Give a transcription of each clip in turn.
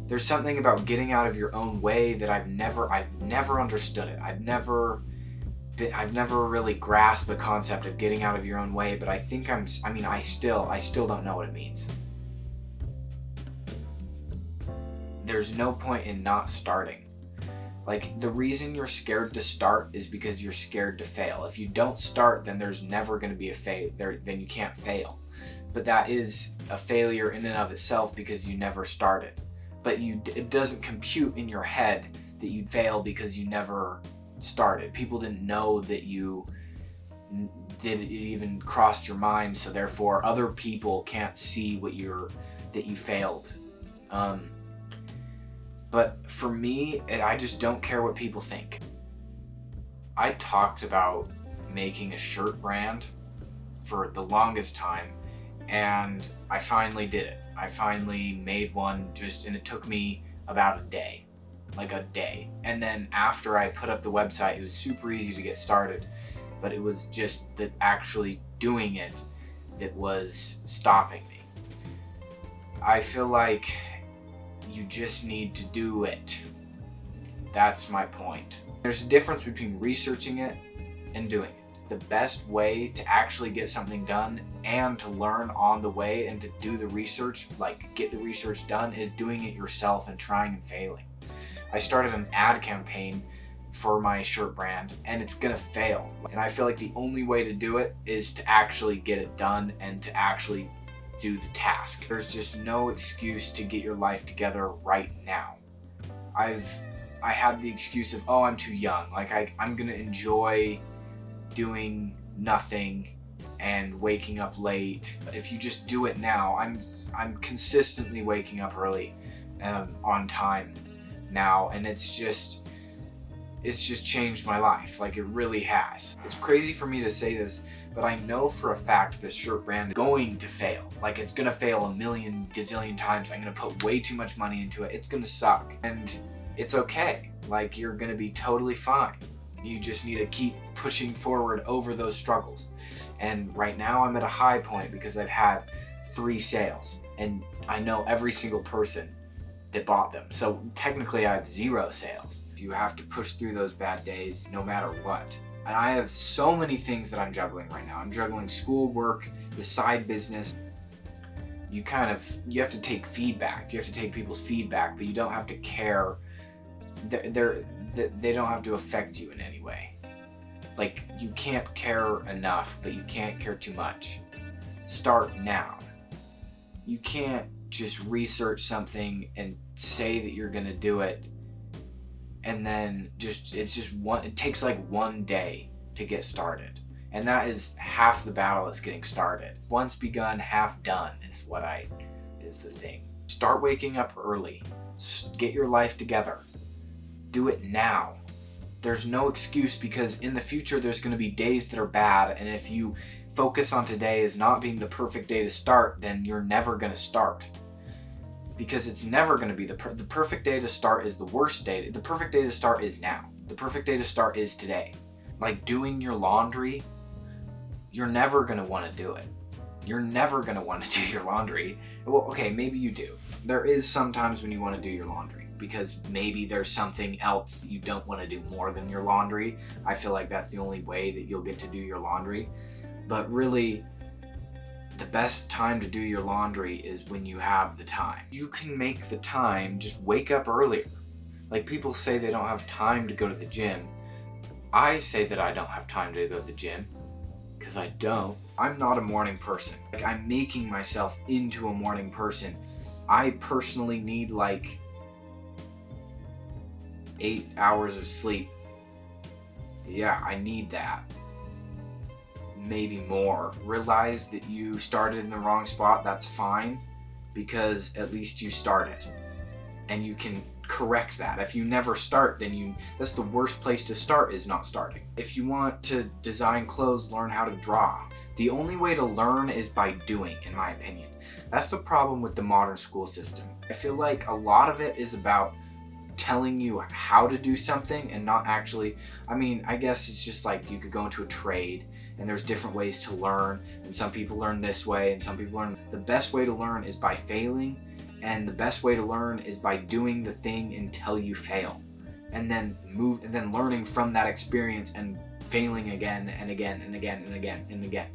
There's something about getting out of your own way that I've never understood it. I've never really grasped the concept of getting out of your own way, but I think I still don't know what it means. There's no point in not starting. Like, the reason you're scared to start is because you're scared to fail. If you don't start, then there's never going to be a fail. Then you can't fail. But that is a failure in and of itself because you never started. But it doesn't compute in your head that you'd fail because you never started. People didn't know that it even crossed your mind, so therefore other people can't see that you failed. But for me, I just don't care what people think. I talked about making a shirt brand for the longest time, and I finally did it. I finally made one and it took me about a day. And then after I put up the website, it was super easy to get started, but it was just that actually doing it that was stopping me. I feel like you just need to do it. That's my point. There's a difference between researching it and doing it. The best way to actually get something done and to learn on the way and to do the research, like get the research done, is doing it yourself and trying and failing. I started an ad campaign for my shirt brand and it's gonna fail. And I feel like the only way to do it is to actually get it done and to actually do the task. There's just no excuse to get your life together right now. I had the excuse of, oh, I'm too young. Like I'm gonna enjoy doing nothing and waking up late. If you just do it now, I'm consistently waking up early, on time now, and it's just changed my life. Like, it really has. It's crazy for me to say this, but I know for a fact this shirt brand is going to fail. Like, it's gonna fail a million gazillion times. I'm gonna put way too much money into it. It's gonna suck, and it's okay. Like, you're gonna be totally fine. You just need to keep pushing forward over those struggles. And right now I'm at a high point because I've had 3 sales and I know every single person that bought them. So technically I have 0 sales. You have to push through those bad days no matter what. And I have so many things that I'm juggling right now. I'm juggling school, work, the side business. You have to take feedback. You have to take people's feedback, but you don't have to care. They don't have to affect you in any way. Like, you can't care enough, but you can't care too much. Start now. You can't just research something and say that you're gonna do it, and then it takes like 1 day to get started. And that is half the battle is getting started. Once begun, half done is the thing. Start waking up early. Get your life together. Do it now. There's no excuse, because in the future there's going to be days that are bad, and if you focus on today as not being the perfect day to start, then you're never going to start. Because it's never going to be the perfect day to start is the worst day. The perfect day to start is now. The perfect day to start is today. Like doing your laundry, you're never going to want to do it. You're never going to want to do your laundry. Well, okay, maybe you do. There is sometimes when you want to do your laundry, because maybe there's something else that you don't want to do more than your laundry. I feel like that's the only way that you'll get to do your laundry. But really, the best time to do your laundry is when you have the time. You can make the time, just wake up earlier. Like, people say they don't have time to go to the gym. I say that I don't have time to go to the gym, because I don't. I'm not a morning person. Like, I'm making myself into a morning person. I personally need like 8 hours of sleep. Yeah, I need that. Maybe more. Realize that you started in the wrong spot. That's fine, because at least you started, and you can correct that. If you never start, then that's the worst place to start, is not starting. If you want to design clothes, learn how to draw. The only way to learn is by doing, in my opinion. That's the problem with the modern school system. I feel like a lot of it is about telling you how to do something and not actually, I guess it's just like you could go into a trade and there's different ways to learn, and some people learn this way and some people learn. The best way to learn is by failing And the best way to learn is by doing the thing until you fail. And then learning from that experience and failing again and again and again and again and again.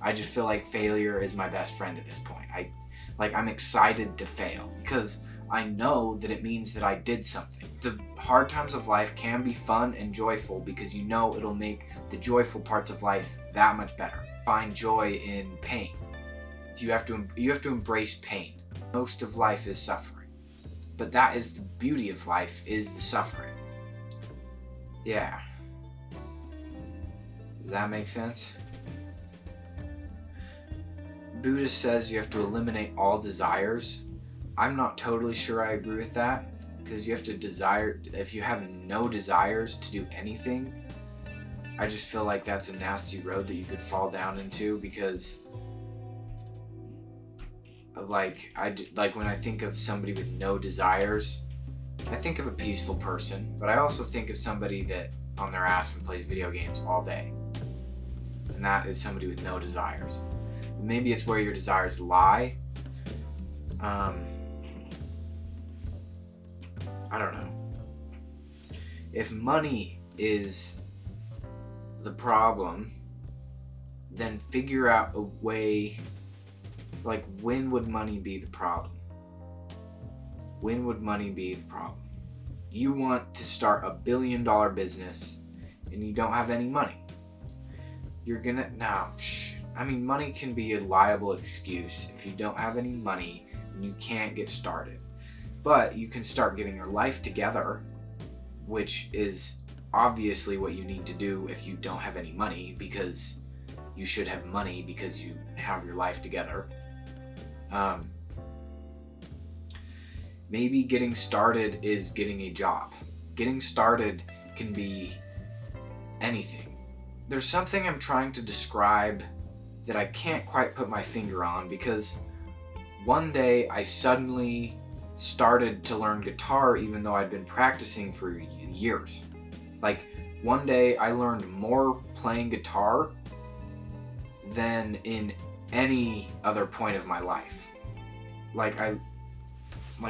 I just feel like failure is my best friend at this point. I'm excited to fail because I know that it means that I did something. The hard times of life can be fun and joyful because you know it'll make the joyful parts of life that much better. Find joy in pain. You have to embrace pain. Most of life is suffering. But that is the beauty of life, is the suffering. Yeah. Does that make sense? Buddha says you have to eliminate all desires. I'm not totally sure I agree with that, because you have to desire, if you have no desires to do anything, I just feel like that's a nasty road that you could fall down into, because when I think of somebody with no desires, I think of a peaceful person, but I also think of somebody that on their ass and plays video games all day. And that is somebody with no desires. Maybe it's where your desires lie. I don't know. If money is the problem, then figure out a way. Like, when would money be the problem? When would money be the problem? You want to start $1 billion business and you don't have any money. Money can be a liable excuse. If you don't have any money, then you can't get started. But you can start getting your life together, which is obviously what you need to do if you don't have any money, because you should have money because you have your life together. Maybe getting started is getting a job. Getting started can be anything. There's something I'm trying to describe that I can't quite put my finger on, because one day I suddenly started to learn guitar even though I'd been practicing for years. Like, one day I learned more playing guitar than in any other point of my life.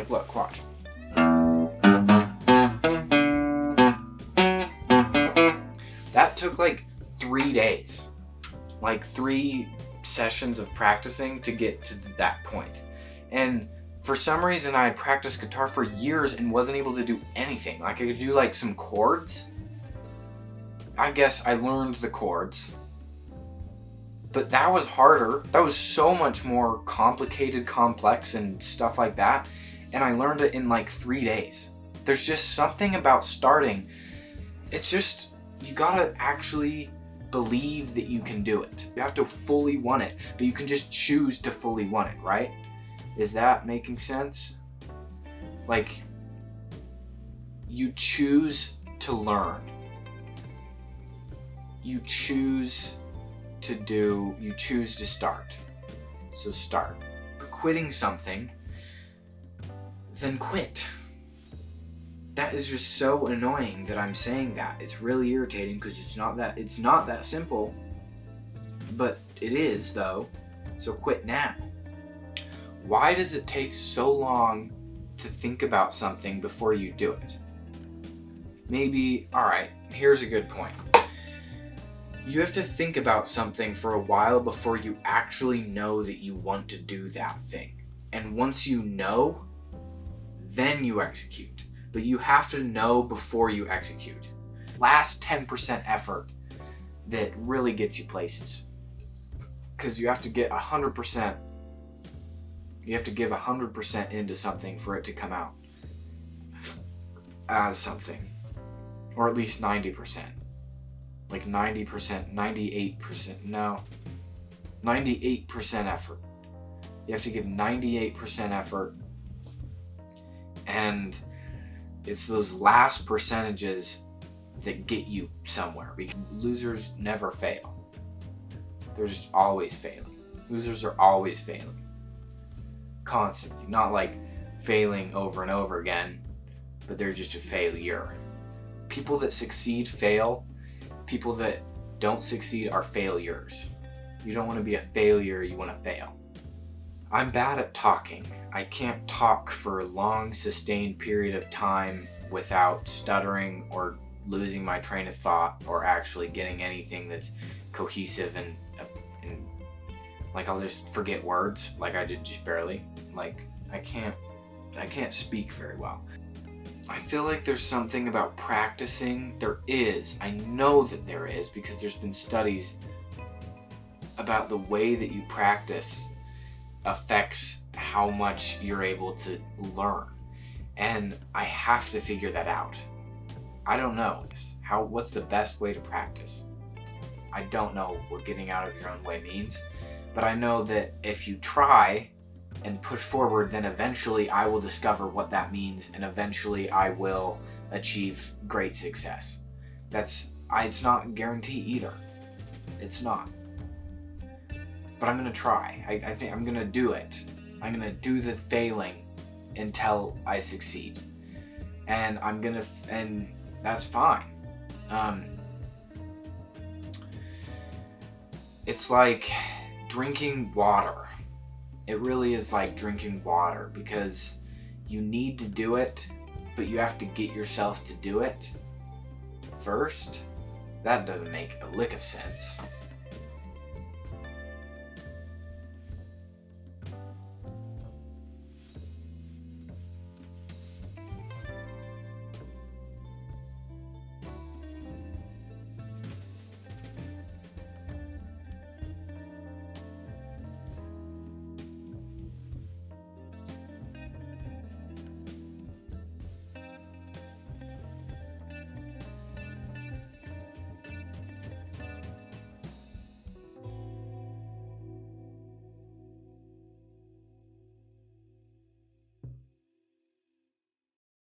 Look, watch. That took 3 days. 3 sessions of practicing to get to that point. And for some reason I had practiced guitar for years and wasn't able to do anything. I could do some chords. I guess I learned the chords. But that was harder. That was so much more complicated, complex, and stuff like that. And I learned it in 3 days. There's just something about starting. It's just, you gotta actually believe that you can do it. You have to fully want it, but you can just choose to fully want it, right? Is that making sense? You choose to learn. You choose to start. So start. If you're quitting something, then quit. That is just so annoying that I'm saying that. It's really irritating because it's not that simple. But it is, though. So quit now. Why does it take so long to think about something before you do it? Maybe, alright, here's a good point. You have to think about something for a while before you actually know that you want to do that thing. And once you know, then you execute. But you have to know before you execute. Last 10% effort that really gets you places. Because you have to get 100%. You have to give 100% into something for it to come out as something. Or at least 90%. 90%, 98%, no. 98% effort. You have to give 98% effort. And it's those last percentages that get you somewhere. Because losers never fail. They're just always failing. Losers are always failing. Constantly. Not failing over and over again, but they're just a failure. People that succeed fail. People that don't succeed are failures. You don't want to be a failure, you want to fail. I'm bad at talking. I can't talk for a long, sustained period of time without stuttering or losing my train of thought or actually getting anything that's cohesive and like I'll just forget words like I did just barely. Like I can't speak very well. I feel like there's something about practicing. There is. I know that there is because there's been studies about the way that you practice affects how much you're able to learn. And I have to figure that out. I don't know. What's the best way to practice? I don't know what getting out of your own way means, but I know that if you try and push forward, then eventually I will discover what that means, and eventually I will achieve great success. It's not a guarantee either. It's not. But I'm gonna try. I think I'm gonna do it. I'm gonna do the failing until I succeed. And and that's fine. It's like drinking water. It really is like drinking water because you need to do it, but you have to get yourself to do it first. That doesn't make a lick of sense.